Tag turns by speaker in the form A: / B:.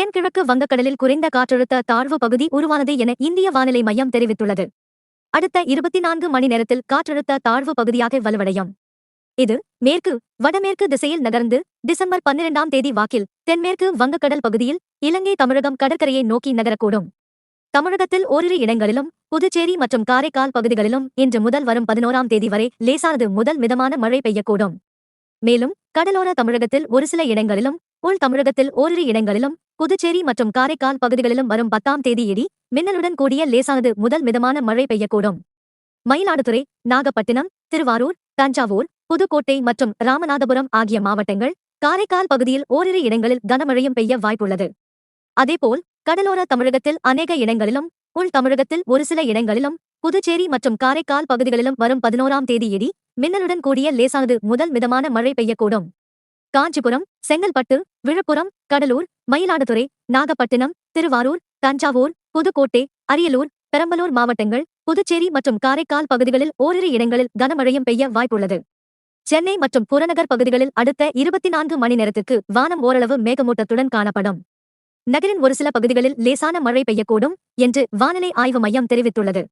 A: தென்கிழக்கு வங்கக்கடலில் குறைந்த காற்றழுத்த தாழ்வு பகுதி உருவானது என இந்திய வானிலை மையம் தெரிவித்துள்ளது. அடுத்த 24 மணி நேரத்தில் காற்றழுத்த தாழ்வு பகுதியாக வலுவடையும். இது மேற்கு வடமேற்கு திசையில் நகர்ந்து டிசம்பர் 12ஆம் தேதி வாக்கில் தென்மேற்கு வங்கக்கடல் பகுதியில் இலங்கை தமிழகம் கடற்கரையை நோக்கி நகரக்கூடும். தமிழகத்தில் ஓரிரு இடங்களிலும் புதுச்சேரி மற்றும் காரைக்கால் பகுதிகளிலும் இன்று முதல் வரும் 11ஆம் தேதி வரை லேசானது முதல் மிதமான மழை பெய்யக்கூடும். மேலும் கடலோர தமிழகத்தில் ஒரு சில இடங்களிலும் உள் தமிழகத்தில் ஓரிரு இடங்களிலும் புதுச்சேரி மற்றும் காரைக்கால் பகுதிகளிலும் வரும் 10ஆம் தேதி இடி மின்னலுடன் கூடிய லேசானது முதல் மிதமான மழை பெய்யக்கூடும். மயிலாடுதுறை, நாகப்பட்டினம், திருவாரூர், தஞ்சாவூர், புதுக்கோட்டை மற்றும் ராமநாதபுரம் ஆகிய மாவட்டங்கள், காரைக்கால் பகுதியில் ஓரிரு இடங்களில் கனமழையும் பெய்ய வாய்ப்புள்ளது. அதேபோல் கடலோர தமிழகத்தில் அநேக இடங்களிலும் உள் தமிழகத்தில் ஒரு சில இடங்களிலும் புதுச்சேரி மற்றும் காரைக்கால் பகுதிகளிலும் வரும் 11ஆம் தேதி இடி மின்னலுடன் கூடிய லேசானது முதல் மிதமான மழை பெய்யக்கூடும். காஞ்சிபுரம், செங்கல்பட்டு, விழுப்புரம், கடலூர், மயிலாடுதுறை, நாகப்பட்டினம், திருவாரூர், தஞ்சாவூர், புதுக்கோட்டை, அரியலூர், பெரம்பலூர் மாவட்டங்கள், புதுச்சேரி மற்றும் காரைக்கால் பகுதிகளில் ஓரிரு இடங்களில் கனமழையும் பெய்ய வாய்ப்புள்ளது. சென்னை மற்றும் புறநகர் பகுதிகளில் அடுத்த 24 மணி நேரத்துக்கு வானம் ஓரளவு மேகமூட்டத்துடன் காணப்படும். நகரின் ஒரு சில பகுதிகளில் லேசான மழை பெய்யக்கூடும் என்று வானிலை ஆய்வு மையம் தெரிவித்துள்ளது.